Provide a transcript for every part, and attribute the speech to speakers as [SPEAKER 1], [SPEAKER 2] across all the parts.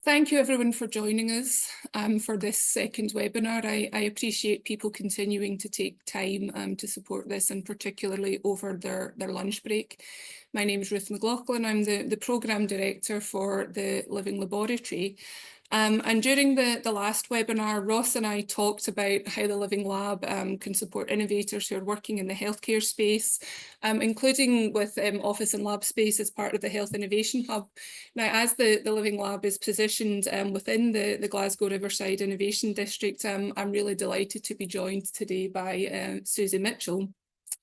[SPEAKER 1] Thank you everyone for joining us for this second webinar. I appreciate people continuing to take time to support this, and particularly over their lunch break. My name is Ruth McLaughlin. I'm the Programme Director for the Living Laboratory. And during the last webinar, Ross and I talked about how the Living Lab can support innovators who are working in the healthcare space, including with office and lab space as part of the Health Innovation Hub. Now, as the Living Lab is positioned within the Glasgow Riverside Innovation District, I'm really delighted to be joined today by Susie Mitchell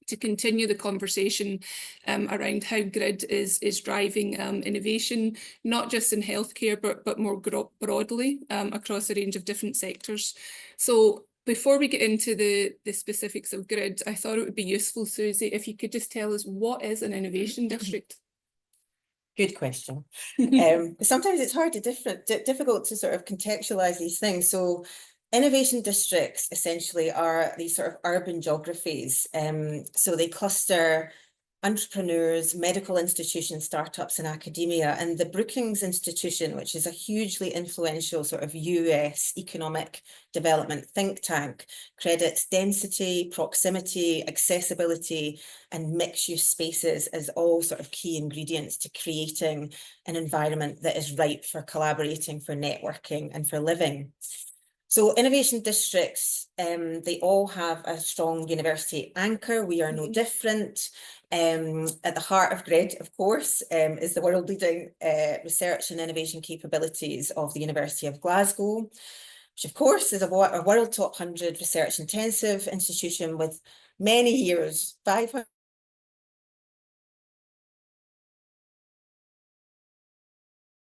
[SPEAKER 1] to continue the conversation around how GRID is driving innovation, not just in healthcare, but more broadly across a range of different sectors. So before we get into the specifics of GRID, I thought it would be useful, Susie, if you could just tell us, what is an innovation district?
[SPEAKER 2] Good question. Sometimes it's hard to difficult to sort of contextualize these things. So innovation districts essentially are these sort of urban geographies. So they cluster entrepreneurs, medical institutions, startups and academia. And the Brookings Institution, which is a hugely influential sort of US economic development think tank, credits density, proximity, accessibility and mixed use spaces as all sort of key ingredients to creating an environment that is ripe for collaborating, for networking and for living. So innovation districts, they all have a strong university anchor. We are no different. At the heart of GRID, of course, is the world-leading research and innovation capabilities of the University of Glasgow, which of course is a world top 100 research intensive institution with many years, 500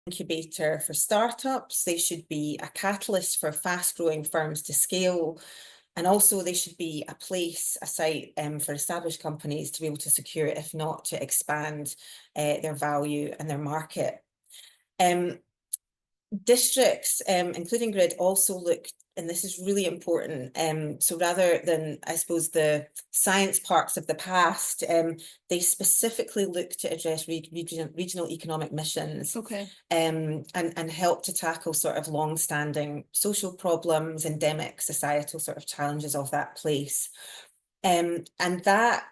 [SPEAKER 2] incubator for startups. They should be a catalyst for fast-growing firms to scale. And also they should be a place, a site for established companies to be able to secure, if not to expand their value and their market. Districts, including GRID, also look, and this is really important, so rather than, I suppose, the science parks of the past, they specifically look to address regional economic missions, and help to tackle sort of long-standing social problems, endemic societal sort of challenges of that place. And that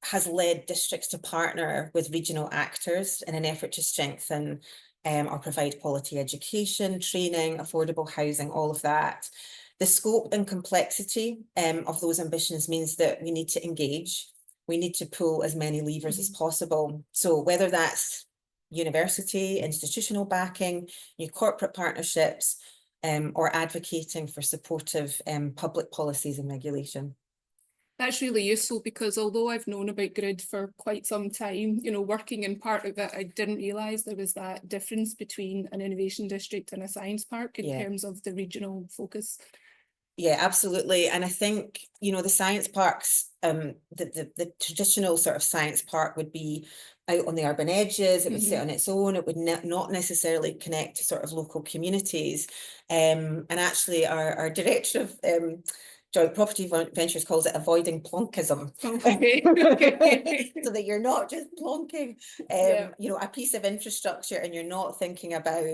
[SPEAKER 2] has led districts to partner with regional actors in an effort to strengthen or provide quality education, training, affordable housing, all of that. The scope and complexity of those ambitions means that we need to engage. We need to pull as many levers as possible. So whether that's university, institutional backing, new corporate partnerships, or advocating for supportive public policies and regulation.
[SPEAKER 1] That's really useful, because although I've known about GRID for quite some time, you know, working in part of it, I didn't realise there was that difference between an innovation district and a science park in terms of the regional focus.
[SPEAKER 2] Yeah, absolutely. And I think, you know, the science parks, the traditional sort of science park would be out on the urban edges. It would sit on its own. It would not necessarily connect to sort of local communities. And actually our director of Joint Property Ventures calls it avoiding plonkism.
[SPEAKER 1] Okay.
[SPEAKER 2] So that you're not just plonking, you know, a piece of infrastructure and you're not thinking about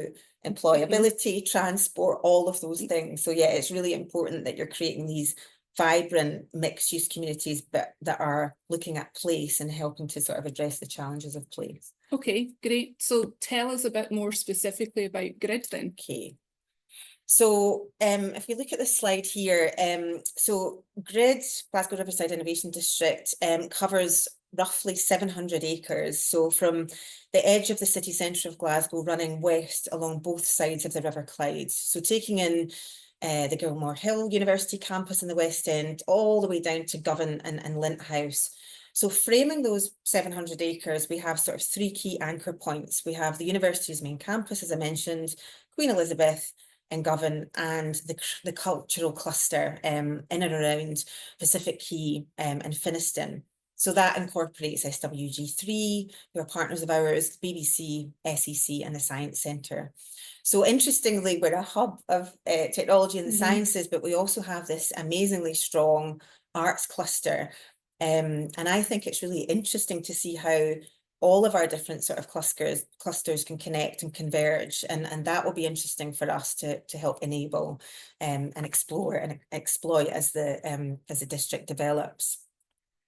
[SPEAKER 2] employability, transport, all of those things. So yeah, it's really important that you're creating these vibrant mixed use communities, but that are looking at place and helping to sort of address the challenges of place.
[SPEAKER 1] Okay, great. So tell us a bit more specifically about GRID then.
[SPEAKER 2] Okay. So if we look at this slide here, so GRID, Glasgow Riverside Innovation District, covers roughly 700 acres. So from the edge of the city centre of Glasgow running west along both sides of the River Clyde. So taking in the Gilmore Hill University campus in the West End, all the way down to Govan and Lint House. So framing those 700 acres, we have sort of three key anchor points. We have the university's main campus, as I mentioned, Queen Elizabeth, and Govan, and the cultural cluster in and around Pacific Quay and Finniston. So that incorporates SWG3, who are partners of ours, BBC, SEC and the Science Centre. So interestingly, we're a hub of technology and the sciences, but we also have this amazingly strong arts cluster. And I think it's really interesting to see how all of our different sort of clusters can connect and converge, and that will be interesting for us to help enable and explore and exploit as the district develops.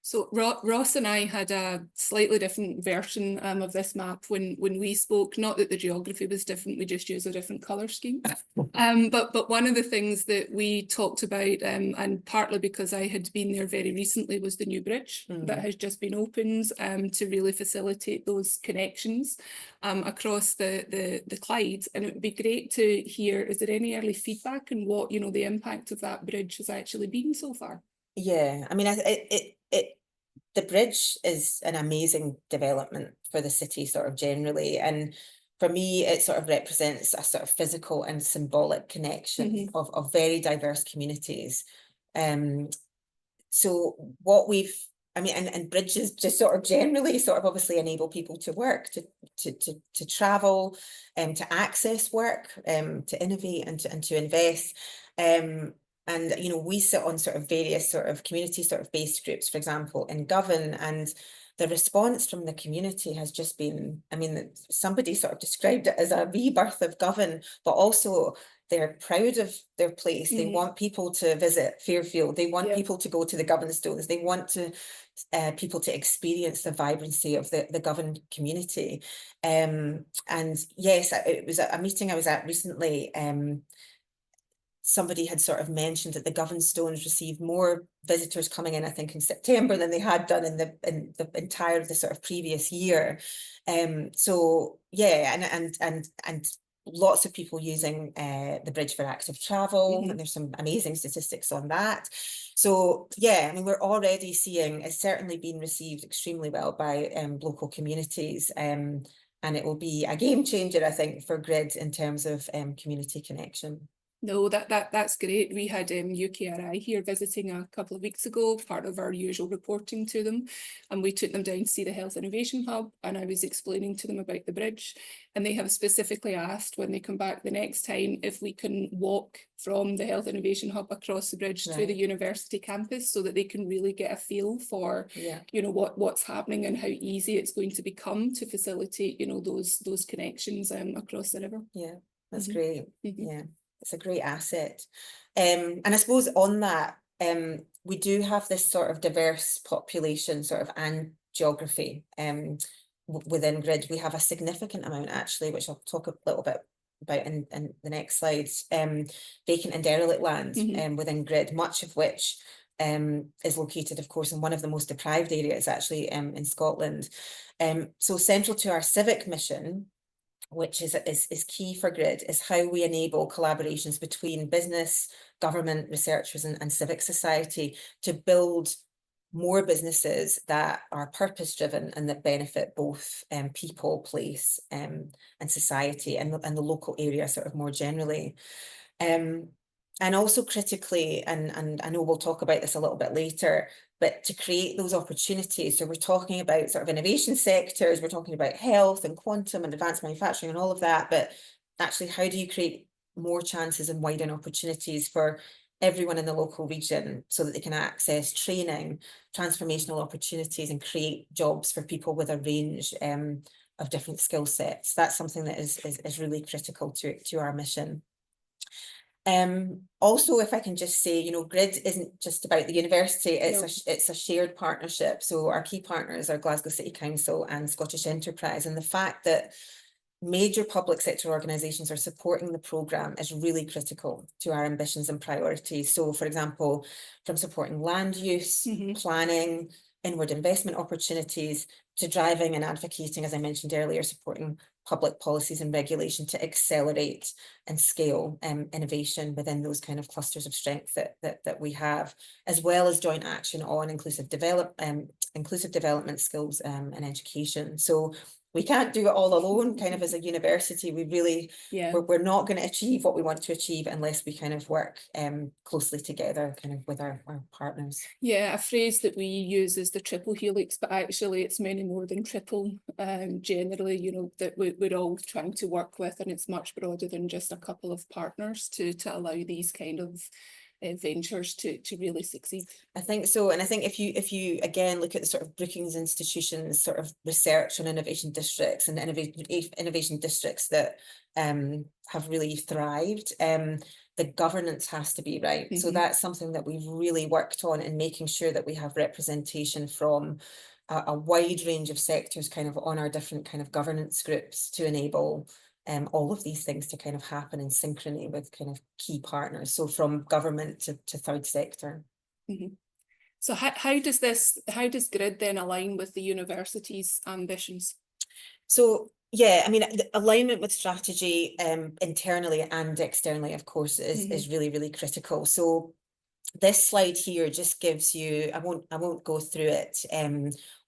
[SPEAKER 1] So Ross and I had a slightly different version of this map when we spoke. Not that the geography was different, we just used a different colour scheme. But one of the things that we talked about, and partly because I had been there very recently, was the new bridge that has just been opened to really facilitate those connections across the Clyde. And it would be great to hear, is there any early feedback on what, you know, the impact of that bridge has actually been so far?
[SPEAKER 2] Yeah, I mean, the bridge is an amazing development for the city sort of generally, and for me it sort of represents a sort of physical and symbolic connection of very diverse communities. So what I mean, and bridges just sort of generally sort of obviously enable people to work, to travel, to access work, to innovate and to invest. And, you know, we sit on sort of various sort of community sort of based groups, for example, in Govan, and the response from the community has just been, I mean, somebody sort of described it as a rebirth of Govan, but also they're proud of their place. They want people to visit Fairfield. They want people to go to the Govan Stones. They want to people to experience the vibrancy of the Govan community. And yes, it was a meeting I was at recently. Somebody had sort of mentioned that the Govan Stones received more visitors coming in, I think, in September than they had done in the entire of the sort of previous year. So yeah, and lots of people using the bridge for active travel, and there's some amazing statistics on that. So yeah, I mean, we're already seeing it's certainly been received extremely well by local communities, and it will be a game changer, I think, for Grid in terms of community connection.
[SPEAKER 1] No, that's great. We had UKRI here visiting a couple of weeks ago, part of our usual reporting to them, and we took them down to see the Health Innovation Hub, and I was explaining to them about the bridge, and they have specifically asked when they come back the next time if we can walk from the Health Innovation Hub across the bridge to the university campus, so that they can really get a feel for you know what's happening and how easy it's going to become to facilitate, you know, those connections across the river.
[SPEAKER 2] Yeah, that's great. Yeah. It's a great asset. And I suppose on that, we do have this sort of diverse population sort of and geography within Grid. We have a significant amount actually, which I'll talk a little bit about in the next slides, vacant and derelict land within Grid, much of which is located, of course, in one of the most deprived areas actually in Scotland. So central to our civic mission, which is key for Grid, is how we enable collaborations between business, government, researchers and civic society to build more businesses that are purpose-driven and that benefit both people, place and society and the local area sort of more generally. And also critically, and I know we'll talk about this a little bit later, but to create those opportunities. So we're talking about sort of innovation sectors, we're talking about health and quantum and advanced manufacturing and all of that, but actually how do you create more chances and widen opportunities for everyone in the local region so that they can access training, transformational opportunities and create jobs for people with a range of different skill sets. That's something that is really critical to our mission. Also, if I can just say, you know, Grid isn't just about the university, it's a shared partnership. So our key partners are Glasgow City Council and Scottish Enterprise, and the fact that major public sector organisations are supporting the programme is really critical to our ambitions and priorities. So, for example, from supporting land use, planning, inward investment opportunities, to driving and advocating, as I mentioned earlier, supporting public policies and regulation to accelerate and scale innovation within those kind of clusters of strength that we have, as well as joint action on inclusive development skills and education. So we can't do it all alone, kind of as a university. We really, we're not going to achieve what we want to achieve unless we kind of work closely together kind of with our partners.
[SPEAKER 1] Yeah, a phrase that we use is the triple helix, but actually it's many more than triple. Generally, you know, that we're all trying to work with, and it's much broader than just a couple of partners to allow these kind of ventures to really succeed.
[SPEAKER 2] I think so, and I think if you again look at the sort of Brookings Institution's sort of research on innovation districts and innovation districts that have really thrived, the governance has to be right. So that's something that we've really worked on in making sure that we have representation from a wide range of sectors kind of on our different kind of governance groups to enable all of these things to kind of happen in synchrony with kind of key partners. So from government to third sector.
[SPEAKER 1] So how does GRID then align with the university's ambitions?
[SPEAKER 2] So yeah, I mean, the alignment with strategy internally and externally, of course, is really, really critical. So this slide here just gives you, I won't go through it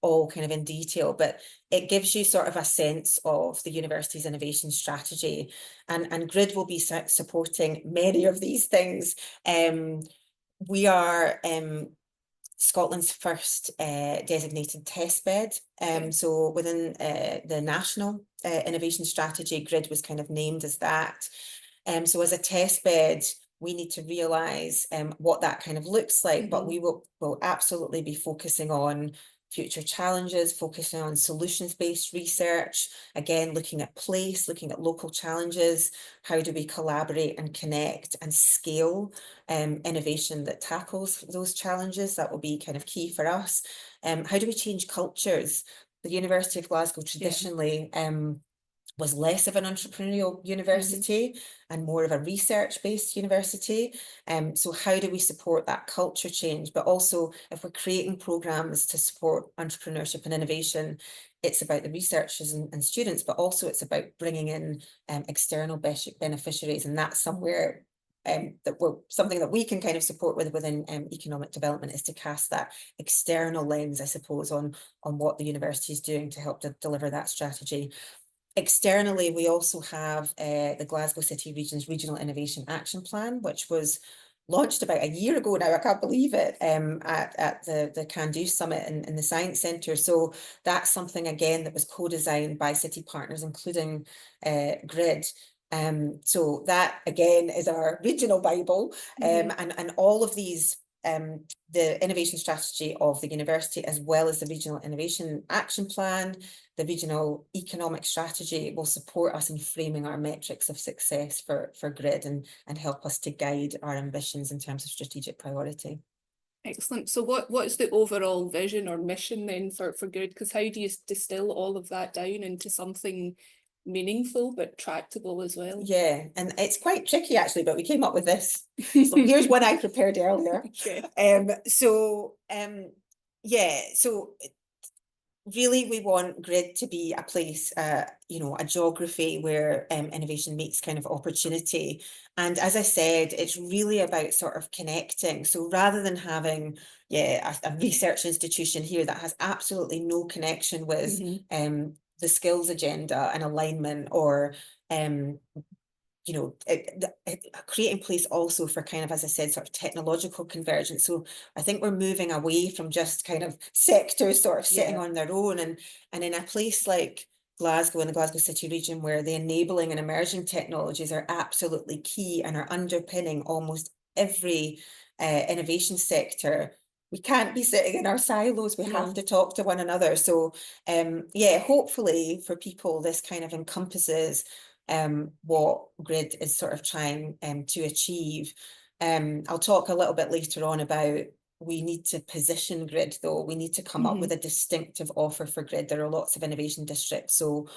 [SPEAKER 2] all kind of in detail, but it gives you sort of a sense of the university's innovation strategy, and GRID will be supporting many of these things. We are Scotland's first designated test bed. So within the national innovation strategy, GRID was kind of named as that. So as a test bed, we need to realise what that kind of looks like, but we will absolutely be focusing on future challenges, focusing on solutions-based research, again, looking at place, looking at local challenges, how do we collaborate and connect and scale innovation that tackles those challenges. That will be kind of key for us. How do we change cultures? The University of Glasgow traditionally was less of an entrepreneurial university and more of a research-based university. So how do we support that culture change? But also, if we're creating programs to support entrepreneurship and innovation, it's about the researchers and students, but also it's about bringing in external beneficiaries, and that's somewhere something that we can kind of support within economic development, is to cast that external lens, I suppose, on what the university is doing to help to deliver that strategy. Externally, we also have the Glasgow City Region's Regional Innovation Action Plan, which was launched about a year ago now, I can't believe it, at the Can Do Summit in the Science Centre. So that's something, again, that was co-designed by city partners, including GRID. So that, again, is our regional Bible, and all of these, the innovation strategy of the university, as well as the Regional Innovation Action Plan, the regional economic strategy, will support us in framing our metrics of success for GRID and help us to guide our ambitions in terms of strategic priority.
[SPEAKER 1] Excellent. So what's the overall vision or mission then for GRID? Because how do you distill all of that down into something meaningful but tractable as well?
[SPEAKER 2] Yeah, and it's quite tricky actually, but we came up with this. So here's one I prepared earlier.
[SPEAKER 1] Okay.
[SPEAKER 2] Yeah, so really we want GRID to be a place, you know, a geography where innovation meets kind of opportunity. And as I said, it's really about sort of connecting. So rather than having, a research institution here that has absolutely no connection with the skills agenda and alignment, or you know, creating place also for kind of, as I said, sort of technological convergence. So I think we're moving away from just kind of sectors sort of sitting on their own, and in a place like Glasgow and the Glasgow City region, where the enabling and emerging technologies are absolutely key and are underpinning almost every innovation sector. We can't be sitting in our silos. We have to talk to one another. So hopefully for people, this kind of encompasses what GRID is sort of trying to achieve. I'll talk a little bit later on about, we need to position GRID though. We need to come up with a distinctive offer for GRID. There are lots of innovation districts. So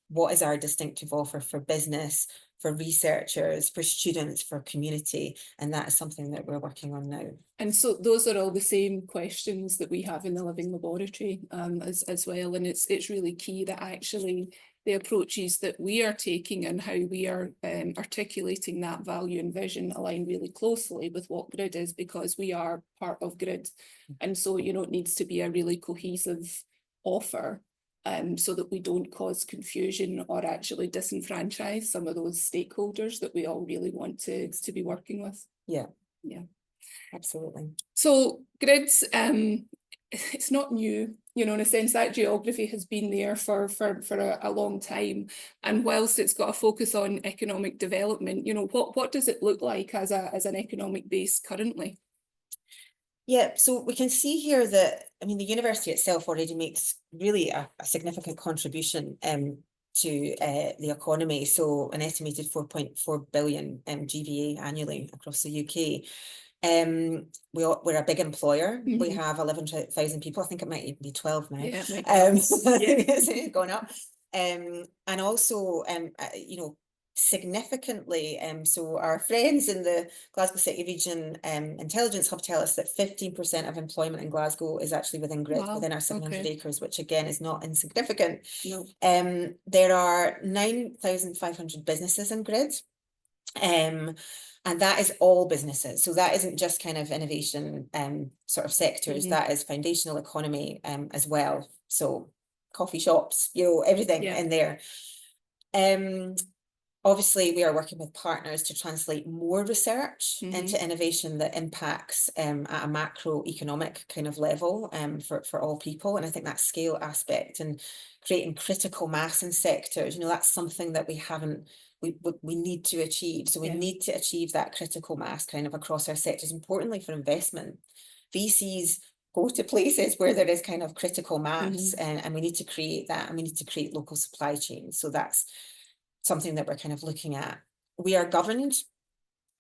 [SPEAKER 2] what is our distinctive offer for business, for researchers, for students, for community? And that is something that we're working on now. And
[SPEAKER 1] so those are all the same questions that we have in the Living Laboratory as well. And it's really key that actually the approaches that we are taking and how we are articulating that value and vision align really closely with what GRID is, because we are part of GRID. And so, you know, it needs to be a really cohesive offer, so that we don't cause confusion or actually disenfranchise some of those stakeholders that we all really want to be working with.
[SPEAKER 2] Yeah, absolutely.
[SPEAKER 1] So GRID's, it's not new. you know, in a sense, that geography has been there for a long time. And whilst it's got a focus on economic development, you know, what does it look like as an economic base currently?
[SPEAKER 2] Yeah, so we can see here that, I mean, the university itself already makes really a significant contribution to the economy. So an estimated 4.4 billion GVA annually across the UK. We're a big employer. We have 11,000 people. I think it might even be 12 now.
[SPEAKER 1] Yeah,
[SPEAKER 2] it's gone up. And also, you know, significantly, so our friends in the Glasgow City Region Intelligence Hub tell us that 15% of employment in Glasgow is actually within grid, within our 700 acres, which again is not insignificant.
[SPEAKER 1] No.
[SPEAKER 2] There are 9,500 businesses in grid. And that is all businesses. So that isn't just kind of innovation sort of sectors, that is foundational economy as well. So coffee shops, you know, everything in there. Obviously, we are working with partners to translate more research into innovation that impacts at a macroeconomic kind of level for all people. And I think that scale aspect and creating critical mass in sectors, you know, that's something that we haven't, we need to achieve. So we need to achieve that critical mass kind of across our sectors. Importantly for investment, VCs go to places where there is kind of critical mass and we need to create that, and we need to create local supply chains. So that's something that we're kind of looking at. We are governed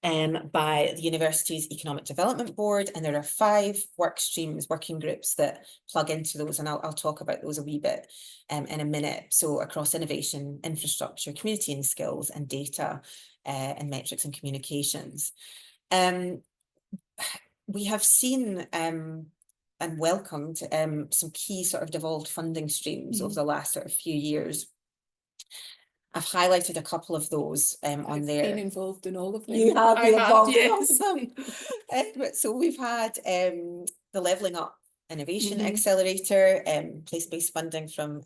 [SPEAKER 2] by the university's Economic Development Board, and there are 5 work streams, working groups that plug into those, and I'll talk about those a wee bit in a minute. So across innovation, infrastructure, community and skills, and data, and metrics and communications. We have seen and welcomed some key sort of devolved funding streams over the last sort of few years. I've highlighted a couple of those on there.
[SPEAKER 1] I've been involved in all of them.
[SPEAKER 2] You have been involved in all
[SPEAKER 1] yes.
[SPEAKER 2] of them. So we've had the Levelling Up Innovation Accelerator, place-based funding from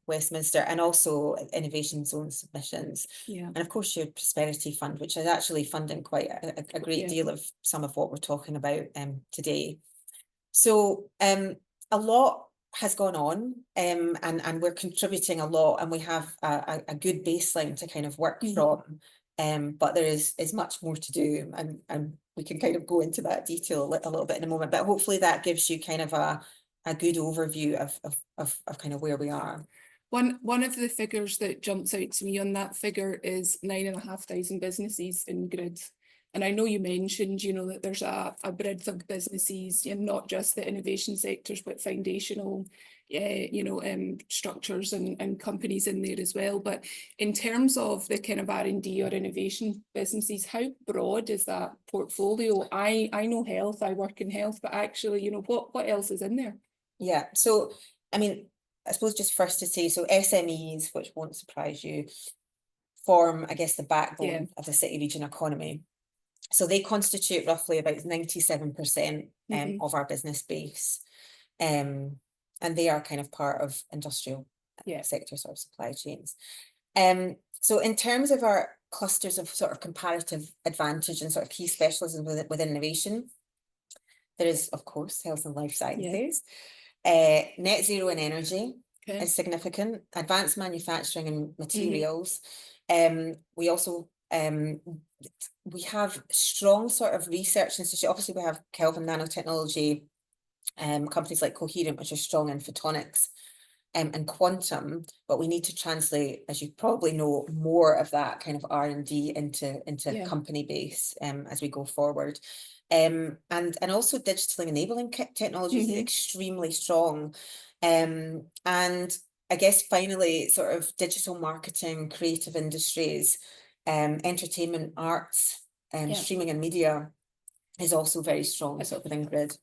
[SPEAKER 2] Westminster, and also Innovation Zone submissions. And of course your Prosperity Fund, which is actually funding quite a great deal of some of what we're talking about today. So a lot has gone on and we're contributing a lot, and we have a good baseline to kind of work from, but there is much more to do, and we can kind of go into that detail a little bit in a moment, but hopefully that gives you kind of a good overview of kind of where we are.
[SPEAKER 1] One of the figures that jumps out to me on that figure is 9,500 businesses in grid. And I know you mentioned, you know, that there's a breadth of businesses, and not just the innovation sectors, but foundational, you know, structures and companies in there as well. But in terms of the kind of R&D or innovation businesses, how broad is that portfolio? I know health, I work in health, but actually, you know, what else is in there?
[SPEAKER 2] Yeah, so, I mean, I suppose just first to say, so SMEs, which won't surprise you, form, I guess, the backbone of the city region economy. So they constitute roughly about 97% of our business base. And they are kind of part of industrial sector sort of supply chains. So in terms of our clusters of sort of comparative advantage and sort of key specialisms within innovation, there is, of course, health and life sciences. Net zero and energy is significant. Advanced manufacturing and materials. We also we have strong sort of research institutes. Obviously we have Kelvin nanotechnology, companies like Coherent, which are strong in photonics and quantum, but we need to translate, as you probably know, more of that kind of R&D into company base as we go forward. And also digitally enabling technology is extremely strong. And I guess finally, sort of digital marketing, creative industries, entertainment, arts, streaming and media is also very strong sort of within grid.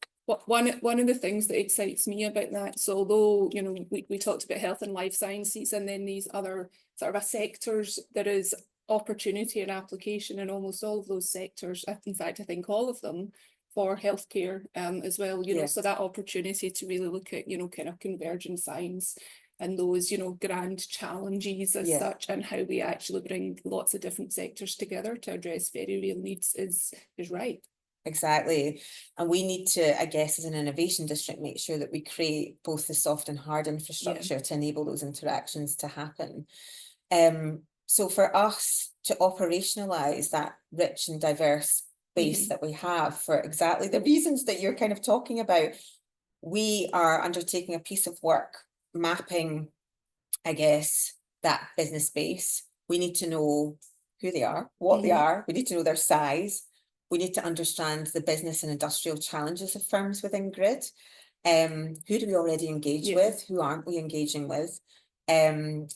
[SPEAKER 1] One of the things that excites me about that, so although, you know, we talked about health and life sciences and then these other sort of sectors, there is opportunity and application in almost all of those sectors. In fact, I think all of them, for healthcare as well, you know, so that opportunity to really look at, you know, kind of convergent science and those, you know, grand challenges as such, and how we actually bring lots of different sectors together to address very real needs is right.
[SPEAKER 2] exactly. And we need to, I guess, as an innovation district, make sure that we create both the soft and hard infrastructure to enable those interactions to happen. So for us to operationalize that rich and diverse base that we have, for exactly the reasons that you're kind of talking about, we are undertaking a piece of work mapping, I guess, that business base. We need to know who they are, what they are. We need to know their size. We need to understand the business and industrial challenges of firms within Grid. Who do we already engage with? Who aren't we engaging with? And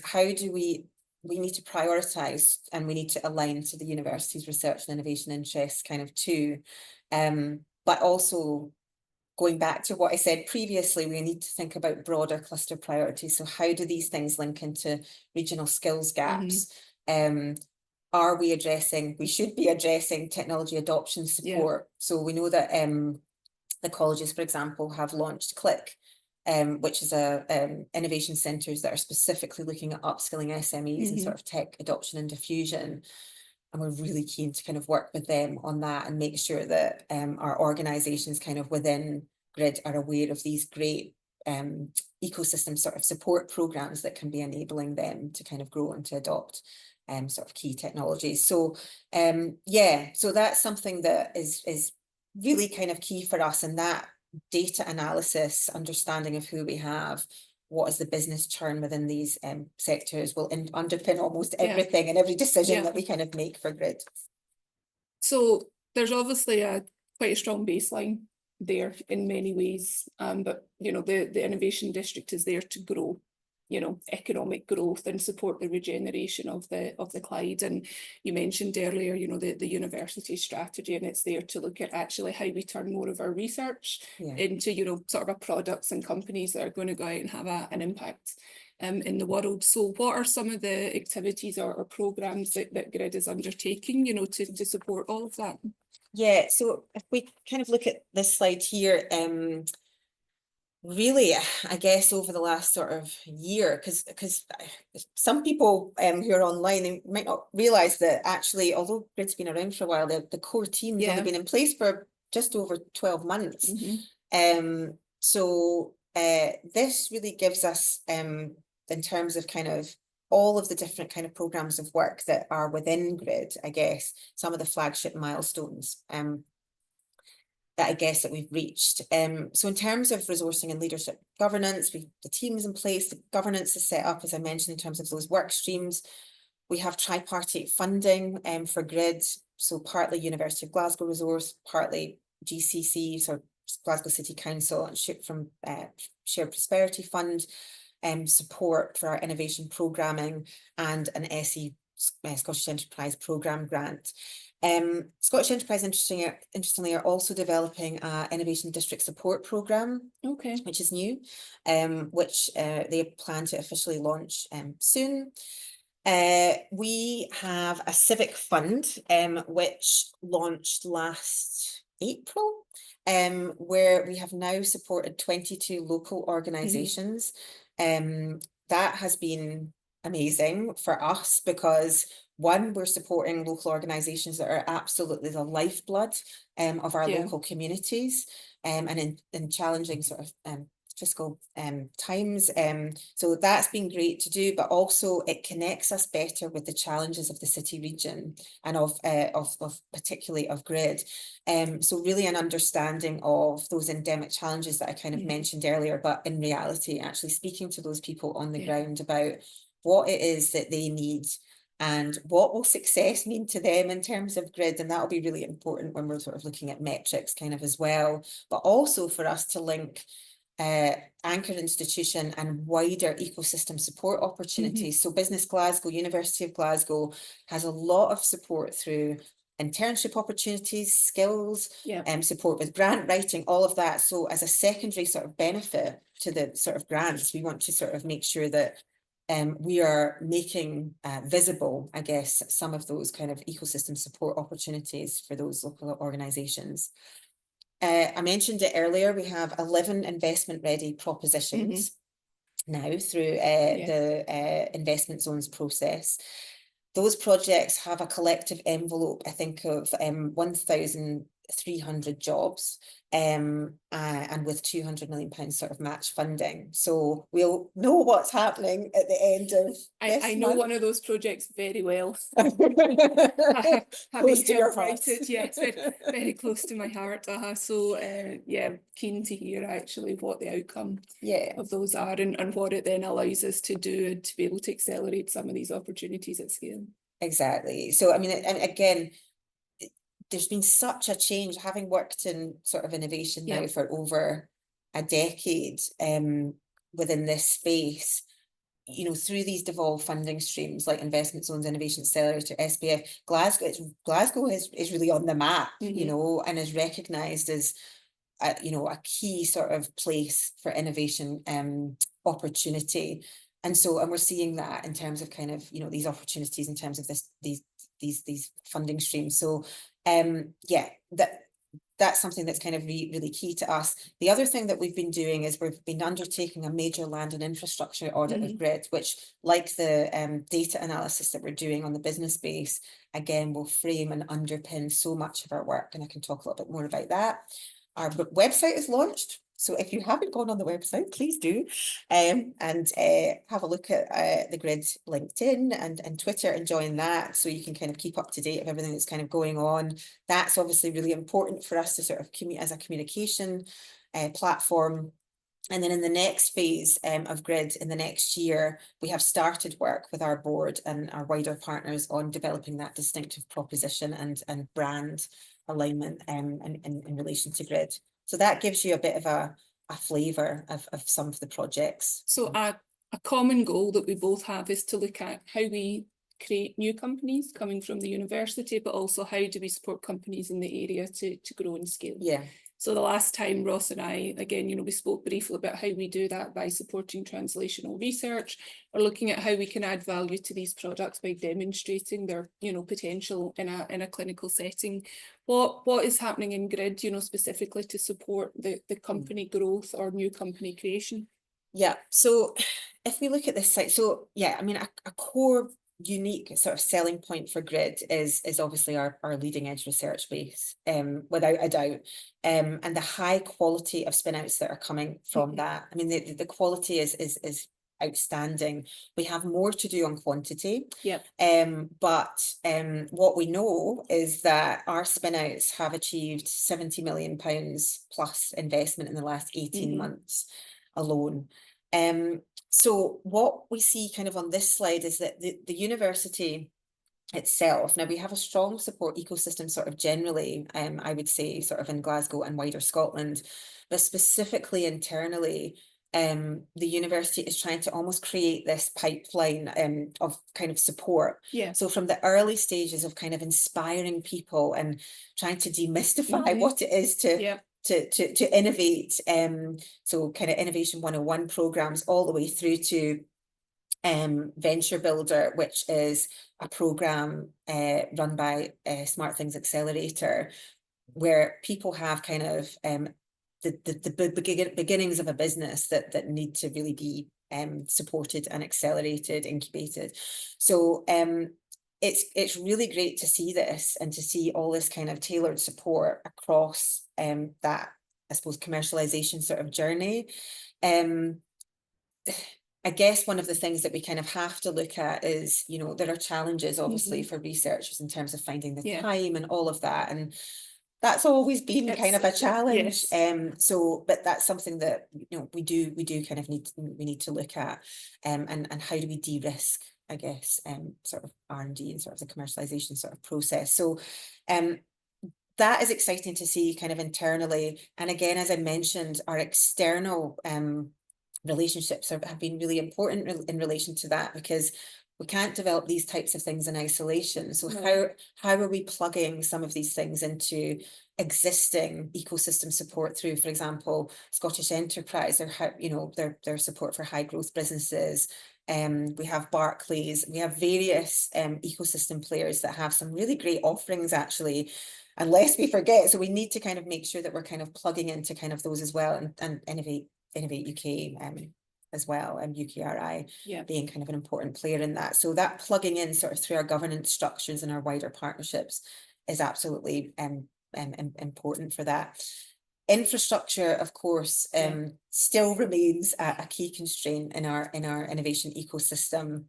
[SPEAKER 2] how do we need to prioritise, and we need to align to the university's research and innovation interests kind of too. But also, going back to what I said previously, we need to think about broader cluster priorities. So how do these things link into regional skills gaps? Are we addressing, we should be addressing technology adoption support. So we know that the colleges, for example, have launched CLIck, which is innovation centres that are specifically looking at upskilling SMEs and sort of tech adoption and diffusion. And we're really keen to kind of work with them on that and make sure that our organisations kind of within Grid are aware of these great ecosystem sort of support programmes that can be enabling them to kind of grow and to adopt sort of key technologies. So so that's something that is really kind of key for us, and that data analysis, understanding of who we have, what is the business churn within these sectors, will underpin almost everything and every decision that we kind of make for Grid.
[SPEAKER 1] So there's obviously quite a strong baseline there in many ways, but you know, the innovation district is there to grow, you know, economic growth and support the regeneration of the Clyde. And you mentioned earlier, you know, the university strategy, and it's there to look at actually how we turn more of our research into, you know, sort of products and companies that are going to go out and have an impact in the world. So what are some of the activities or programs that Grid is undertaking, you know, to support all of that?
[SPEAKER 2] Yeah, so if we kind of look at this slide here, really, I guess over the last sort of year, because some people who are online, they might not realise that actually, although Grid's been around for a while, the core team's only been in place for just over 12 months. So this really gives us, in terms of kind of all of the different kind of programmes of work that are within Grid, I guess, some of the flagship milestones that I guess that we've reached. So in terms of resourcing and leadership governance, the team's in place, the governance is set up, as I mentioned, in terms of those work streams. We have tripartite funding for Grid, so partly University of Glasgow resource, partly GCC, so Glasgow City Council, and from Shared Prosperity Fund, support for our innovation programming, and an SE, Scottish Enterprise Programme grant. Scottish Enterprise, interestingly, are also developing an innovation district support programme, which is new, which they plan to officially launch soon. We have a civic fund, which launched last April, where we have now supported 22 local organisations. That has been amazing for us because, one, we're supporting local organisations that are absolutely the lifeblood of our local communities, and in challenging sort of fiscal times. So that's been great to do, but also it connects us better with the challenges of the city region and of particularly of Grid. So really an understanding of those endemic challenges that I kind of mentioned earlier, but in reality, actually speaking to those people on the ground about what it is that they need and what will success mean to them in terms of Grid. And that'll be really important when we're sort of looking at metrics kind of as well, but also for us to link anchor institution and wider ecosystem support opportunities. So Business Glasgow, University of Glasgow has a lot of support through internship opportunities, skills, support with grant writing, all of that. So as a secondary sort of benefit to the sort of grants, we want to sort of make sure that we are making visible, I guess, some of those kind of ecosystem support opportunities for those local organisations. I mentioned it earlier, we have 11 investment ready propositions now through the investment zones process. Those projects have a collective envelope, I think, of 1,000 300 jobs, and with £200 million sort of match funding. So we'll know what's happening at the end of
[SPEAKER 1] I know
[SPEAKER 2] month.
[SPEAKER 1] one of those projects very well.
[SPEAKER 2] Close to your heart.
[SPEAKER 1] Yeah, it's very, very close to my heart. So yeah, keen to hear actually what the outcome of those are, and what it then allows us to do to be able to accelerate some of these opportunities at scale.
[SPEAKER 2] Exactly. So I mean, again, there's been such a change, having worked in sort of innovation now for over a decade within this space, you know, through these devolved funding streams like Investment Zones, Innovation Accelerator, SPF, Glasgow is really on the map, you know, and is recognised as you know, a key sort of place for innovation opportunity. And we're seeing that in terms of kind of, you know, these opportunities in terms of these funding streams. So yeah, that's something that's kind of really key to us. The other thing that we've been doing is we've been undertaking a major land and infrastructure audit of GRID, which, like the data analysis that we're doing on the business base, again, will frame and underpin so much of our work. And I can talk a little bit more about that. Our website is launched. So if you haven't gone on the website, please do, and have a look at the GRID LinkedIn and Twitter and join that, so you can kind of keep up to date of everything that's kind of going on. That's obviously really important for us to sort of as a communication platform. And then in the next phase of GRID in the next year, we have started work with our board and our wider partners on developing that distinctive proposition and brand alignment in relation to GRID. So that gives you a bit of a flavour of some of the projects. So
[SPEAKER 1] a common goal that we both have is to look at how we create new companies coming from the university, but also how do we support companies in the area to grow and scale.
[SPEAKER 2] Yeah.
[SPEAKER 1] So the last time Ross and I, again, you know, we spoke briefly about how we do that by supporting translational research, or looking at how we can add value to these products by demonstrating their, you know, potential in a clinical setting. What is happening in GRID, you know, specifically to support the company growth or new company creation?
[SPEAKER 2] Yeah, so if we look at this site, so yeah, I mean, a core unique sort of selling point for GRID is obviously our leading edge research base, without a doubt, and the high quality of spin outs that are coming from that. I mean, the quality is outstanding. We have more to do on quantity, but what we know is that our spin outs have achieved £70 million plus investment in the last 18 months alone. So what we see kind of on this slide is that the university itself, now we have a strong support ecosystem sort of generally, I would say sort of in Glasgow and wider Scotland, but specifically internally, the university is trying to almost create this pipeline of kind of support.
[SPEAKER 1] Yeah.
[SPEAKER 2] So from the early stages of kind of inspiring people and trying to demystify what it is to innovate, so kind of Innovation 101 programs, all the way through to Venture Builder, which is a program run by Smart Things Accelerator, where people have kind of the beginnings of a business that need to really be supported and accelerated, incubated. So it's really great to see this and to see all this kind of tailored support across that, I suppose, commercialization sort of journey. I guess one of the things that we kind of have to look at is, you know, there are challenges obviously for researchers in terms of finding the time and all of that, and that's always been kind of a challenge. So, but that's something that, you know, we do kind of need to look at, and how do we de-risk, I guess, sort of R&D and sort of the commercialization sort of process. So that is exciting to see kind of internally. And again, as I mentioned, our external relationships have been really important in relation to that, because we can't develop these types of things in isolation. So how are we plugging some of these things into existing ecosystem support through, for example, Scottish Enterprise, their support for high growth businesses. We have Barclays, we have various ecosystem players that have some really great offerings actually, unless we forget. So we need to kind of make sure that we're kind of plugging into kind of those as well, and Innovate UK as well, and UKRI being kind of an important player in that. So that plugging in sort of through our governance structures and our wider partnerships is absolutely important for that. Infrastructure, of course, still remains a key constraint in our innovation ecosystem.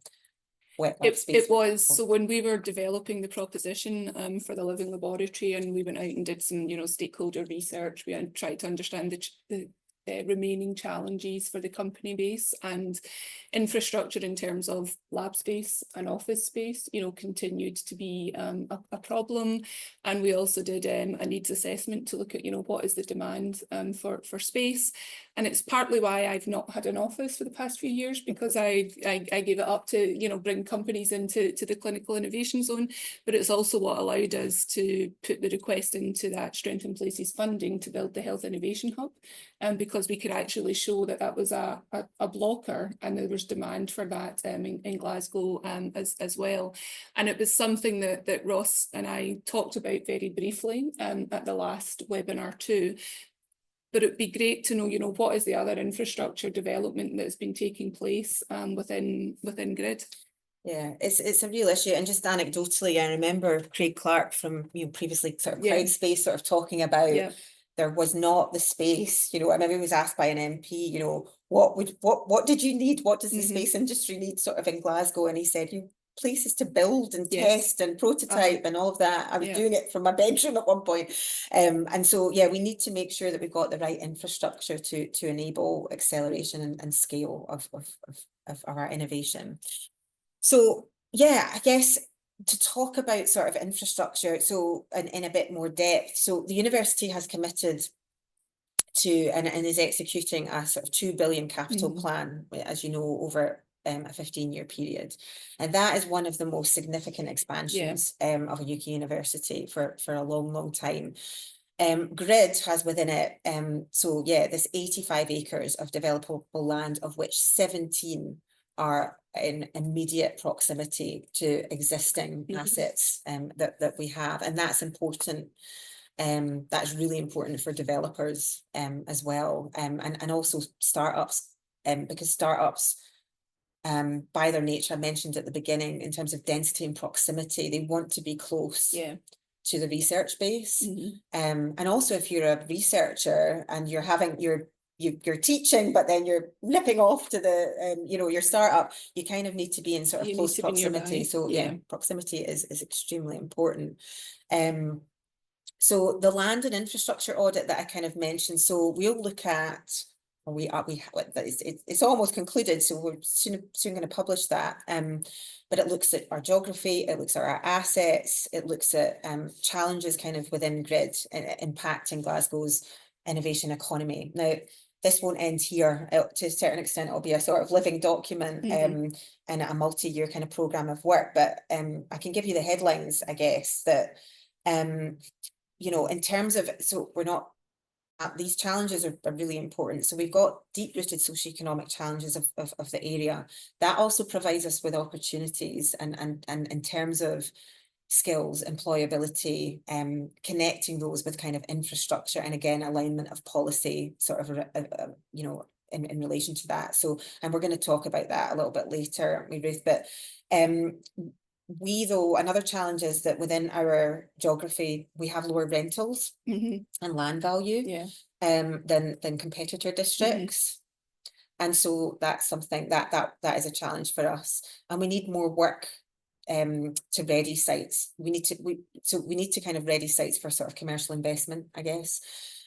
[SPEAKER 1] It was. So when we were developing the proposition for the Living Laboratory, and we went out and did some, stakeholder research, we tried to understand the remaining challenges for the company base, and infrastructure in terms of lab space and office space, continued to be a problem. And we also did a needs assessment to look at, what is the demand for space. And it's partly why I've not had an office for the past few years, because I gave it up to, bring companies into the clinical innovation zone. But it's also what allowed us to put the request into that Strengthen Places funding to build the Health Innovation Hub, because we could actually show that that was a blocker, and there was demand for that in Glasgow as well. And it was something that Ross and I talked about very briefly at the last webinar too. But it'd be great to know, what is the other infrastructure development that's been taking place within GRID.
[SPEAKER 2] Yeah, it's a real issue. And just anecdotally, I remember Craig Clark from previously sort of Crowd Space sort of talking about there was not the space. I remember he was asked by an MP, what did you need? What does the space industry need sort of in Glasgow? And he said, places to build and test and prototype and all of that. I was doing it from my bedroom at one point. And so, we need to make sure that we've got the right infrastructure to enable acceleration and scale of our innovation. So, I guess to talk about sort of infrastructure, so in a bit more depth, so the university has committed to and is executing a sort of 2 billion capital plan, as you know, over a 15-year period. And that is one of the most significant expansions of a UK university for a long time. GRID has within it, this 85 acres of developable land, of which 17 are in immediate proximity to existing assets that we have. And that's important. That's really important for developers as well, and also startups, because startups, by their nature, I mentioned at the beginning, in terms of density and proximity, they want to be close to the research base. And also, if you're a researcher and you're teaching, but then you're nipping off to the your startup, you kind of need to be in sort of close proximity. So proximity is extremely important. So the land and infrastructure audit that I kind of mentioned, so we'll look at, it's almost concluded, so we're soon going to publish that. But it looks at our geography, it looks at our assets, it looks at challenges kind of within GRID impacting Glasgow's innovation economy. Now, this won't end here. To a certain extent, it'll be a sort of living document and a multi-year kind of programme of work. But I can give you the headlines, I guess, that in terms of, so we're not, these challenges are really important. So we've got deep-rooted socioeconomic challenges of the area. That also provides us with opportunities and in terms of skills, employability, connecting those with kind of infrastructure, and again, alignment of policy sort of, in relation to that. So, and we're going to talk about that a little bit later, aren't we, Ruth? But another challenge is that within our geography, we have lower rentals and land value than competitor districts. And so that's something that is a challenge for us. And we need more work to ready sites. We need to kind of ready sites for sort of commercial investment, I guess.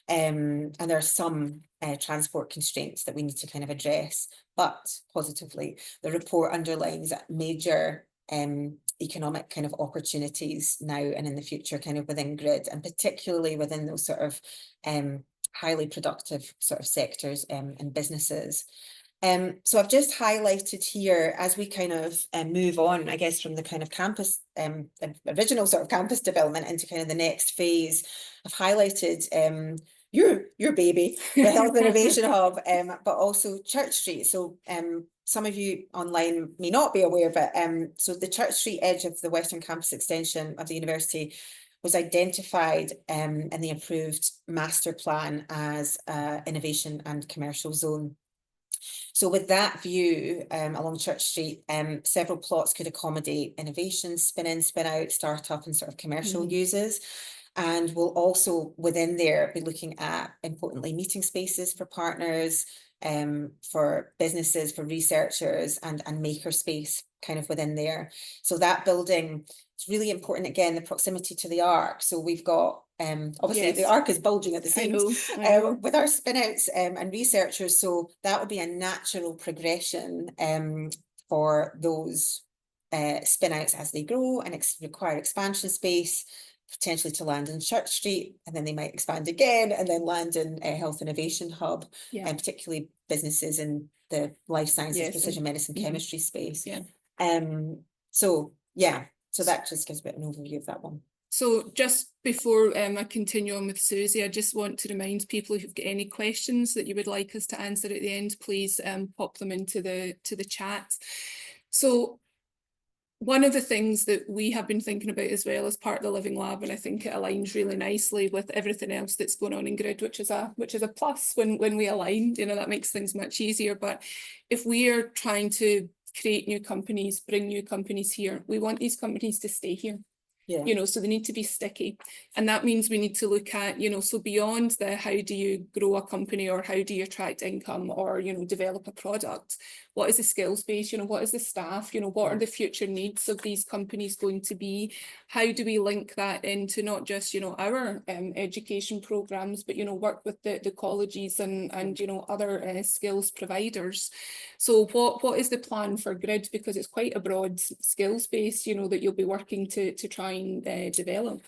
[SPEAKER 2] And there are some transport constraints that we need to kind of address. But positively, the report underlines major economic kind of opportunities now and in the future kind of within GRID, and particularly within those sort of highly productive sort of sectors and businesses. So I've just highlighted here, as we kind of move on, I guess, from the kind of campus, original sort of campus development into kind of the next phase, I've highlighted your baby, the Health Innovation Hub, but also Church Street. So some of you online may not be aware, but so the Church Street edge of the Western Campus extension of the university was identified in the approved master plan as innovation and commercial zone. So with that view along Church Street, several plots could accommodate innovation, spin in, spin out, startup and sort of commercial uses. And we'll also within there be looking at, importantly, meeting spaces for partners, for businesses, for researchers, and maker space kind of within there. So that building is really important. Again, the proximity to the Arc. So we've got obviously the
[SPEAKER 1] Yes.
[SPEAKER 2] Arc is bulging at the
[SPEAKER 1] I
[SPEAKER 2] seams
[SPEAKER 1] know.
[SPEAKER 2] with our spin-outs and researchers. So that would be a natural progression for those spin-outs as they grow and require expansion space, potentially to land in Church Street, and then they might expand again and then land in a Health Innovation Hub,
[SPEAKER 1] Yeah.
[SPEAKER 2] and particularly businesses in the life sciences,
[SPEAKER 1] Yes,
[SPEAKER 2] precision medicine, chemistry space.
[SPEAKER 1] Yeah.
[SPEAKER 2] So yeah, so that just gives a bit of an overview of that one.
[SPEAKER 1] So just before I continue on with Susie, I just want to remind people, if you've got any questions that you would like us to answer at the end, please pop them into the chat. So one of the things that we have been thinking about as well as part of the Living Lab, and I think it aligns really nicely with everything else that's going on in GRID, which is a plus when we align, you know, that makes things much easier. But if we are trying to create new companies, bring new companies here, we want these companies to stay here.
[SPEAKER 2] Yeah.
[SPEAKER 1] You know, so they need to be sticky. And that means we need to look at, you know, so beyond the how do you grow a company or how do you attract income or, you know, develop a product, what is the skills base, you know, what is the staff, you know, what are the future needs of these companies going to be? How do we link that into not just, you know, our education programs, but, you know, work with the colleges and you know, other skills providers. So what is the plan for GRID? Because it's quite a broad skills base, you know, that you'll be working to try and develop.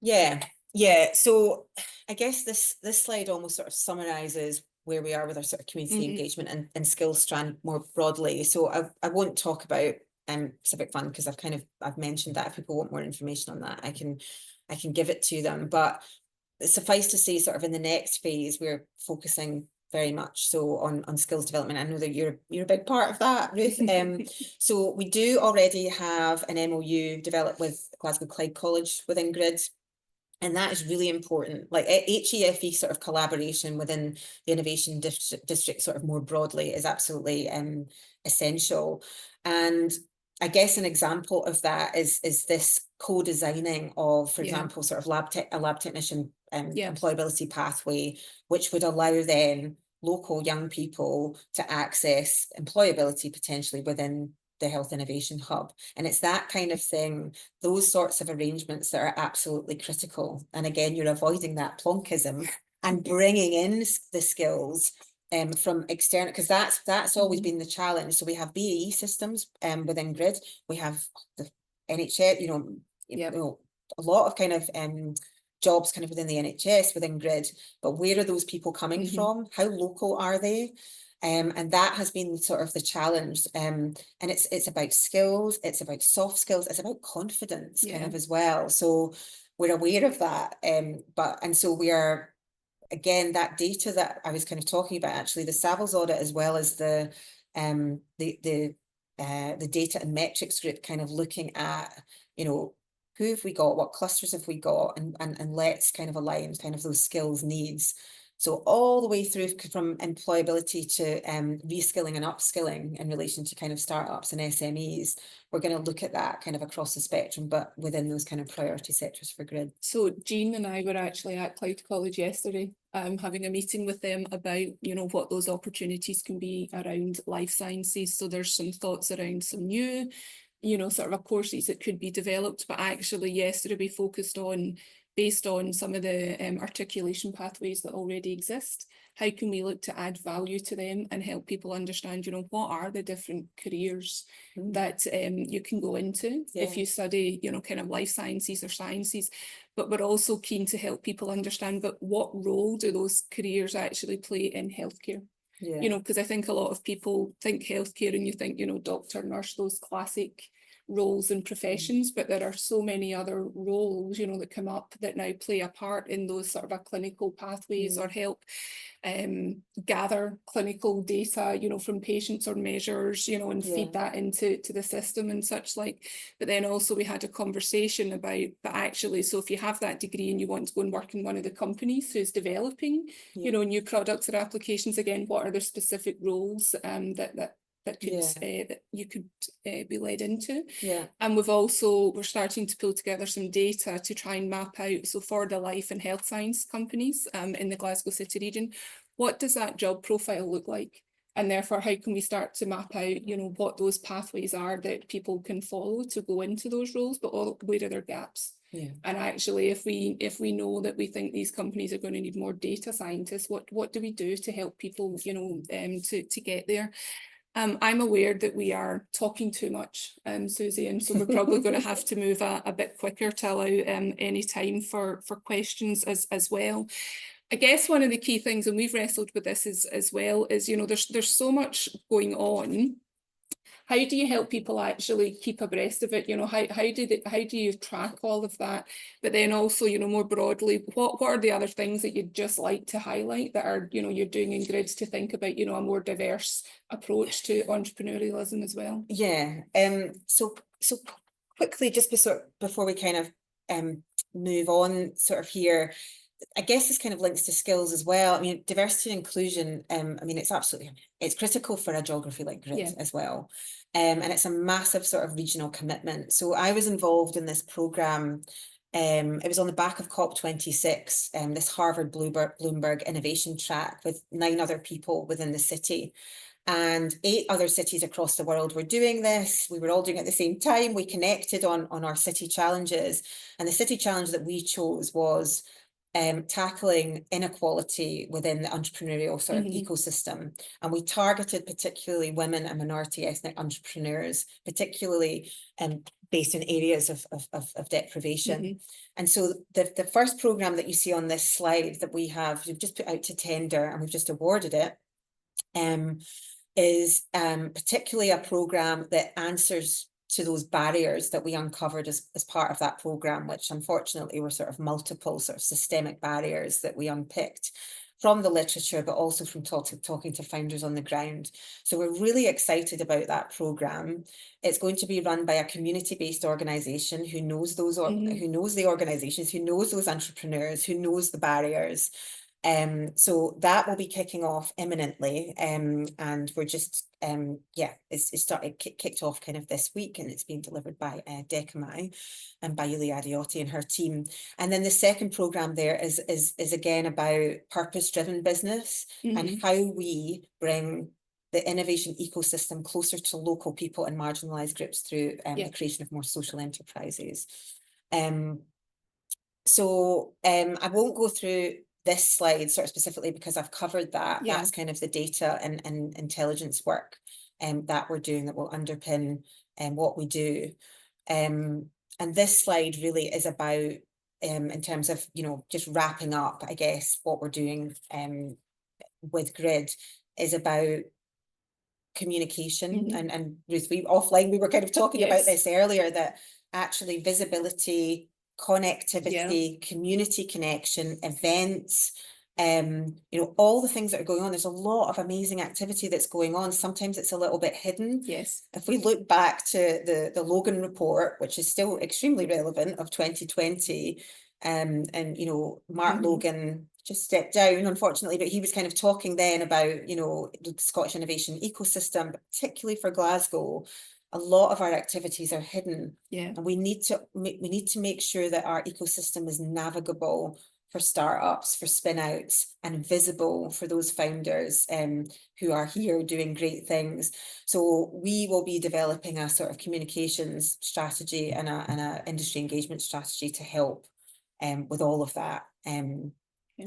[SPEAKER 2] Yeah. So I guess this slide almost sort of summarizes where we are with our sort of community engagement and skills strand more broadly. So I won't talk about Civic Fund because I've mentioned that. If people want more information on that, I can give it to them. But suffice to say, sort of in the next phase, we're focusing very much so on skills development. I know that you're a big part of that, Ruth. So we do already have an MOU developed with Glasgow Clyde College within GRID. And that is really important. Like HEFE sort of collaboration within the Innovation District sort of more broadly is absolutely essential. And I guess an example of that is this co-designing of, for example, sort of a lab technician employability pathway, which would allow then local young people to access employability potentially within the Health Innovation Hub. And it's that kind of thing, those sorts of arrangements that are absolutely critical. And again, you're avoiding that plonkism and bringing in the skills from external, because that's always been the challenge. So we have BAE systems within GRID, we have the NHS, you know, a lot of kind of jobs kind of within the NHS, within GRID, but where are those people coming from? How local are they? And that has been sort of the challenge. And it's about skills, it's about soft skills, it's about confidence kind of as well. So we're aware of that. And so we are, again, that data that I was kind of talking about, actually, the Savills audit, as well as the data and metrics group, kind of looking at, you know, who have we got, what clusters have we got, and let's kind of align kind of those skills needs. So all the way through from employability to reskilling and upskilling in relation to kind of startups and SMEs, we're going to look at that kind of across the spectrum, but within those kind of priority sectors for GRID.
[SPEAKER 1] So Jean and I were actually at Clyde College yesterday, having a meeting with them about, you know, what those opportunities can be around life sciences. So there's some thoughts around some new, you know, sort of courses that could be developed, but actually yesterday we focused on, based on some of the articulation pathways that already exist, how can we look to add value to them and help people understand, you know, what are the different careers that you can go into if you study, you know, kind of life sciences or sciences. But we're also keen to help people understand, but what role do those careers actually play in healthcare? You know, because I think a lot of people think healthcare and you think, you know, doctor, nurse, those classic roles and professions, but there are so many other roles, you know, that come up that now play a part in those sort of a clinical pathways or help gather clinical data, you know, from patients or measures, you know, and feed that into the system and such like. But then also we had a conversation about, but actually, so if you have that degree and you want to go and work in one of the companies who's developing, you know, new products or applications, again, what are the specific roles that that could that you could be led into.
[SPEAKER 2] Yeah.
[SPEAKER 1] And we're starting to pull together some data to try and map out, so for the life and health science companies in the Glasgow City region, what does that job profile look like? And therefore, how can we start to map out, you know, what those pathways are that people can follow to go into those roles, but where are their gaps?
[SPEAKER 2] Yeah.
[SPEAKER 1] And actually, if we know that we think these companies are going to need more data scientists, what do we do to help people, you know, to get there? I'm aware that we are talking too much, Susie, and so we're probably going to have to move a bit quicker to allow any time for questions as well. I guess one of the key things, and we've wrestled with this as well, is, you know, there's so much going on. How do you help people actually keep abreast of it? You know, how do you track all of that? But then also, you know, more broadly, what are the other things that you'd just like to highlight that are, you know, you're doing in Grids to think about, you know, a more diverse approach to entrepreneurialism as well?
[SPEAKER 2] Yeah. So quickly, just before we kind of move on sort of here, I guess this kind of links to skills as well. I mean, diversity and inclusion, I mean, it's critical for a geography like Grid as well. And it's a massive sort of regional commitment. So I was involved in this programme. It was on the back of COP26, this Harvard Bloomberg innovation track with 9 other people within the city. And 8 other cities across the world were doing this. We were all doing it at the same time. We connected on our city challenges. And the city challenge that we chose was tackling inequality within the entrepreneurial sort of ecosystem. And we targeted particularly women and minority ethnic entrepreneurs, particularly based in areas of deprivation. And so the first programme that you see on this slide that we've just put out to tender and we've just awarded it, is particularly a programme that answers to those barriers that we uncovered as part of that programme, which unfortunately were sort of multiple sort of systemic barriers that we unpicked from the literature, but also from talking to founders on the ground. So we're really excited about that programme. It's going to be run by a community-based organisation who knows those, who knows the organisations, who knows those entrepreneurs, who knows the barriers. So that will be kicking off imminently, and we're just it's started kicked off kind of this week, and it's being delivered by Decamai and by Yulia Adiotti and her team. And then the second programme there is again about purpose-driven business and how we bring the innovation ecosystem closer to local people and marginalised groups through the creation of more social enterprises. So I won't go through this slide sort of specifically because I've covered that. That's kind of the data and intelligence work that we're doing that will underpin what we do. And this slide really is about, in terms of, you know, just wrapping up, I guess, what we're doing with Grid is about communication. And Ruth, offline, we were kind of talking about this earlier, that actually visibility, connectivity, community connection, events, you know, all the things that are going on. There's a lot of amazing activity that's going on. Sometimes it's a little bit hidden. Yes. If we look back to the Logan report, which is still extremely relevant, of 2020, and you know, Mark Logan just stepped down, unfortunately, but he was kind of talking then about, you know, the Scottish innovation ecosystem, but particularly for Glasgow. A lot of our activities are hidden, and we need to make sure that our ecosystem is navigable for startups, for spin-outs, and visible for those founders who are here doing great things. So we will be developing a sort of communications strategy and a industry engagement strategy to help with all of that.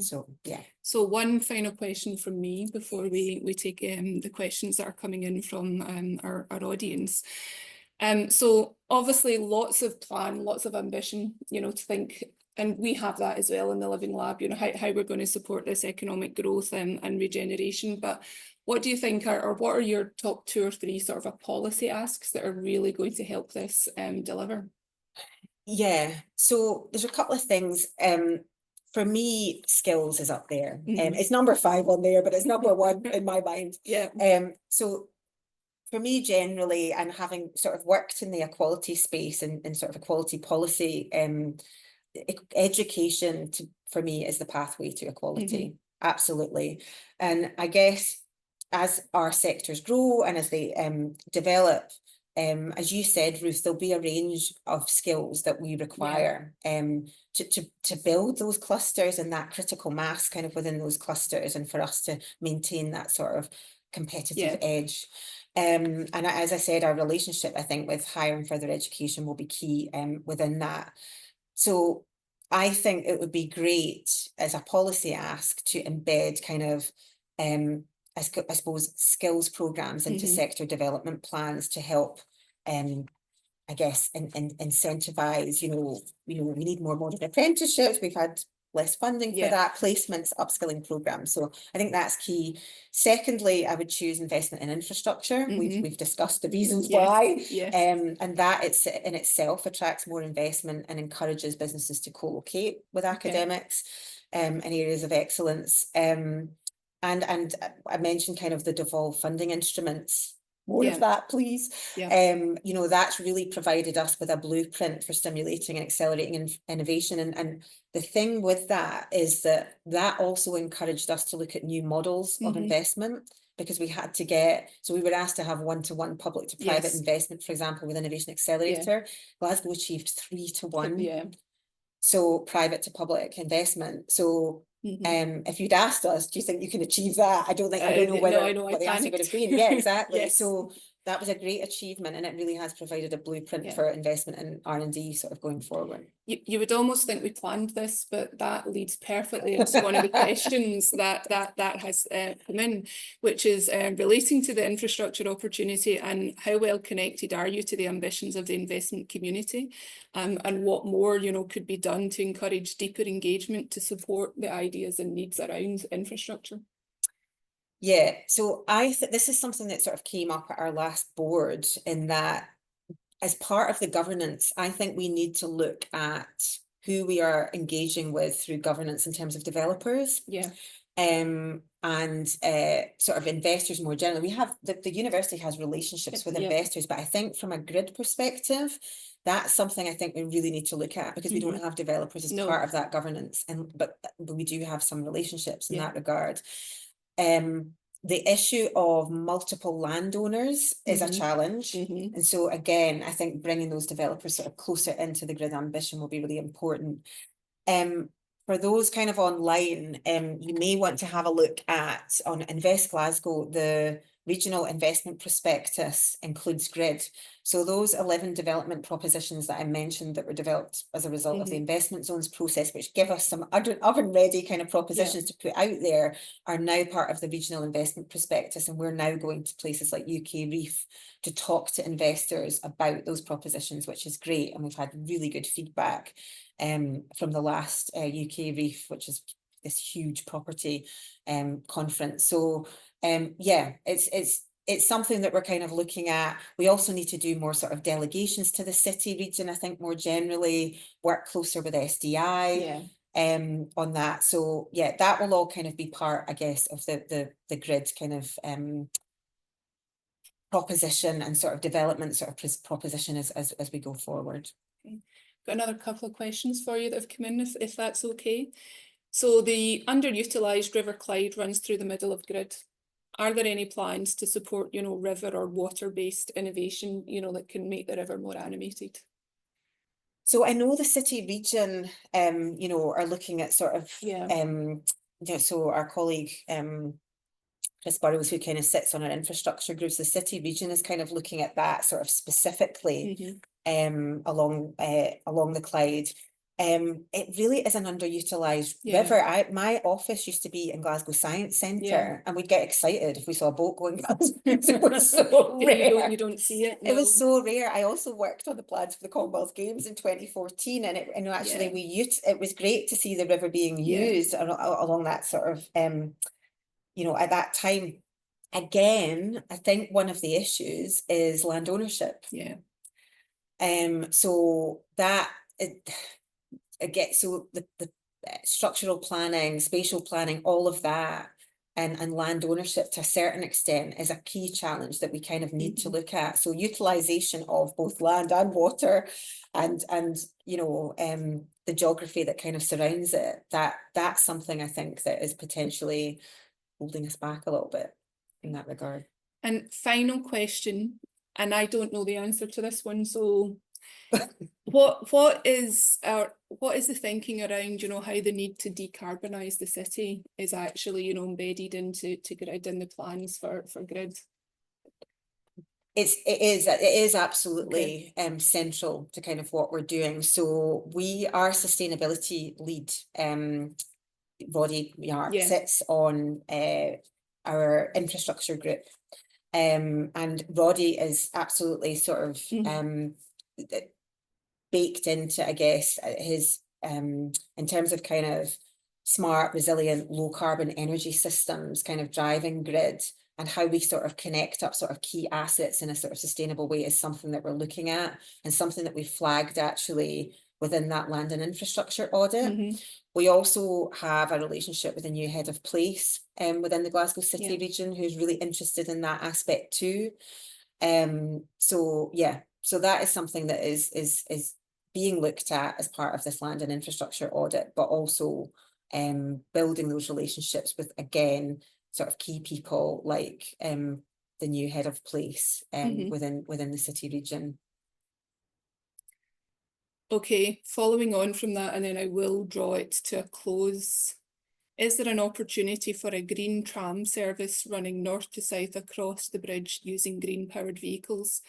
[SPEAKER 2] So yeah. So one final question from me before we take the questions that are coming in from our audience. So obviously lots of plan, lots of ambition, you know, to think, and we have that as well in the Living Lab, you know, how we're going to support this economic growth and regeneration. But what do you think are, or what are your top 2 or 3 sort of policy asks that are really going to help this deliver? Yeah, so there's a couple of things. For me, skills is up there. It's number 5 on there, but it's number 1 in my mind. So for me, generally, and having sort of worked in the equality space and sort of equality policy, education for me is the pathway to equality. Absolutely. And I guess as our sectors grow and as they develop, as you said, Ruth, there'll be a range of skills that we require to build those clusters and that critical mass kind of within those clusters, and for us to maintain that sort of competitive edge. And as I said, our relationship, I think, with higher and further education will be key within that. So I think it would be great as a policy ask to embed kind of, I suppose, skills programs into sector development plans to help, I guess, incentivize, we need more modern apprenticeships. We've had less funding for that, placements, upskilling programs. So I think that's key. Secondly, I would choose investment in infrastructure. We've discussed the reasons why, and that in itself attracts more investment and encourages businesses to co-locate with academics in areas of excellence. And I mentioned kind of the devolved funding instruments. More of that, please. That's really provided us with a blueprint for stimulating and accelerating innovation. And the thing with that is that also encouraged us to look at new models of investment, because we had to we were asked to have one-to-one public to private investment, for example, with Innovation Accelerator. Glasgow achieved 3 to 1. So private to public investment. So if you'd asked us, do you think you can achieve that? I don't know what the answer would have been. Yeah, exactly. So that was a great achievement, and it really has provided a blueprint for investment in R&D sort of going forward.
[SPEAKER 1] You would almost think we planned this, but that leads perfectly into one of the questions that has come in, which is relating to the infrastructure opportunity, and how well connected are you to the ambitions of the investment community, and what more could be done to encourage deeper engagement to support the ideas and needs around infrastructure?
[SPEAKER 2] Yeah, so this is something that sort of came up at our last board, in that as part of the governance, I think we need to look at who we are engaging with through governance in terms of developers. And sort of investors more generally. We have the university has relationships with investors, but I think from a grid perspective, that's something I think we really need to look at, because we don't have developers as part of that governance, but we do have some relationships in that regard. The issue of multiple landowners is a challenge. And so again, I think bringing those developers sort of closer into the grid ambition will be really important. For those kind of online, you may want to have a look at, on Invest Glasgow, the regional investment prospectus includes grid. So those 11 development propositions that I mentioned that were developed as a result of the investment zones process, which give us some oven ready kind of propositions to put out there, are now part of the regional investment prospectus. And we're now going to places like UK REEF to talk to investors about those propositions, which is great. And we've had really good feedback from the last UK REEF, which is this huge property conference. So it's something that we're kind of looking at. We also need to do more sort of delegations to the city region, I think, more generally, work closer with SDI on that. So that will all kind of be part, I guess, of the grid kind of proposition and sort of development sort of proposition as we go forward.
[SPEAKER 1] Got another couple of questions for you that have come in, if that's okay. So the underutilised River Clyde runs through the middle of grid. Are there any plans to support, river or water-based innovation, that can make the river more animated?
[SPEAKER 2] So I know the city region, are looking at sort of, so our colleague, Chris Burrows, who kind of sits on our infrastructure groups, the city region is kind of looking at that sort of specifically along the Clyde. It really is an underutilised river. My office used to be in Glasgow Science Centre, and we'd get excited if we saw a boat going past. It was so rare.
[SPEAKER 1] You don't see it. No.
[SPEAKER 2] It was so rare. I also worked on the plans for the Commonwealth Games in 2014, and it was great to see the river being used along that sort of at that time. Again, I think one of the issues is land ownership. So that the structural planning, spatial planning, all of that, and land ownership to a certain extent is a key challenge that we kind of need to look at. So utilization of both land and water, and the geography that kind of surrounds it, that's something I think that is potentially holding us back a little bit. in that regard.
[SPEAKER 1] And final question, and I don't know the answer to this one, so what is the thinking around, you know, how the need to decarbonise the city is actually, you know, embedded into grid and the plans for grid?
[SPEAKER 2] It is absolutely central to kind of what we're doing. So we are sustainability lead body, sits on our infrastructure group. And Roddy is absolutely sort of baked into, I guess, his in terms of kind of smart, resilient, low carbon energy systems, kind of driving grid, and how we sort of connect up sort of key assets in a sort of sustainable way is something that we're looking at, and something that we flagged actually within that land and infrastructure audit. We also have a relationship with a new head of place within the Glasgow City region, who's really interested in that aspect too. So that is something that is being looked at as part of this land and infrastructure audit, but also building those relationships with, again, sort of key people like the new head of place within the city region.
[SPEAKER 1] Okay, following on from that, and then I will draw it to a close. Is there an opportunity for a green tram service running north to south across the bridge using green powered vehicles?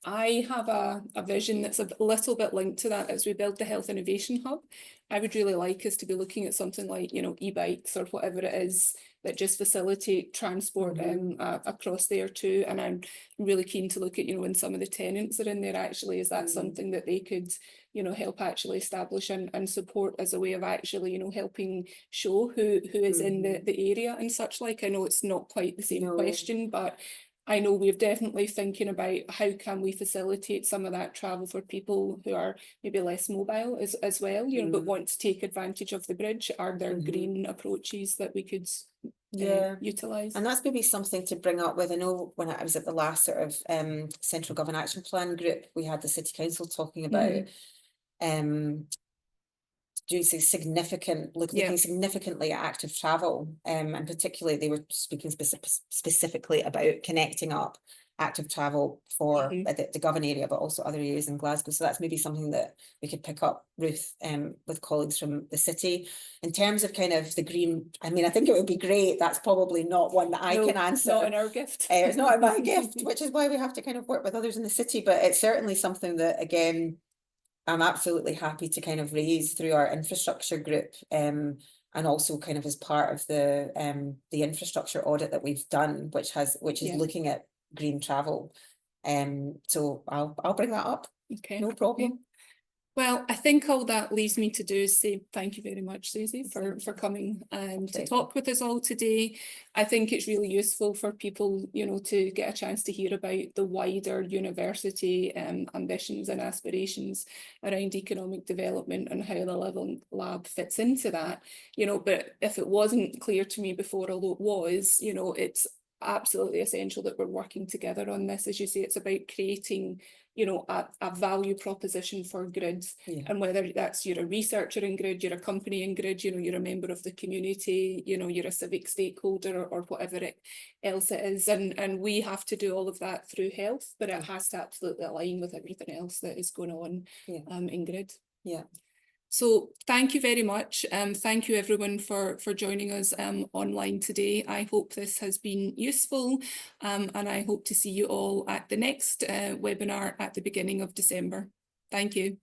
[SPEAKER 1] I have a vision that's a little bit linked to that as we build the Health Innovation Hub. I would really like us to be looking at something like, you know, e-bikes or whatever it is that just facilitate transport across there too. And I'm really keen to look at, you know, when some of the tenants are in there, actually, is that something that they could, you know, help actually establish and support as a way of actually, you know, helping show who is in the area and such like. I know it's not quite the same question, but I know we're definitely thinking about how can we facilitate some of that travel for people who are maybe less mobile as well, you know, but want to take advantage of the bridge. Are there green approaches that we could utilise?
[SPEAKER 2] And that's maybe something to bring up with. I know when I was at the last sort of Central Government Action Plan group, we had the City Council talking about looking significantly at active travel, and particularly they were speaking specifically about connecting up active travel for the Govan area, but also other areas in Glasgow. So that's maybe something that we could pick up, Ruth, with colleagues from the city. In terms of kind of the green, I mean, I think it would be great. That's probably not one that I can answer.
[SPEAKER 1] Not in our gift.
[SPEAKER 2] It's not in my gift, which is why we have to kind of work with others in the city. But it's certainly something that, again, I'm absolutely happy to kind of raise through our infrastructure group, and also kind of as part of the infrastructure audit that we've done, which is looking at green travel. So I'll bring that up. Okay, no problem.
[SPEAKER 1] Okay. Well, I think all that leaves me to do is say thank you very much, Susie, for coming to talk with us all today. I think it's really useful for people, you know, to get a chance to hear about the wider university ambitions and aspirations around economic development and how the Living Lab fits into that, you know. But if it wasn't clear to me before, although it was, you know, it's absolutely essential that we're working together on this. As you say, it's about creating, you know, a value proposition for grid, and whether that's you're a researcher in grid, you're a company in grid, you know, you're a member of the community, you know, you're a civic stakeholder or whatever else it is, and we have to do all of that through health, but it has to absolutely align with everything else that is going on in grid. So thank you very much. Thank you everyone for joining us online today. I hope this has been useful, and I hope to see you all at the next webinar at the beginning of December. Thank you.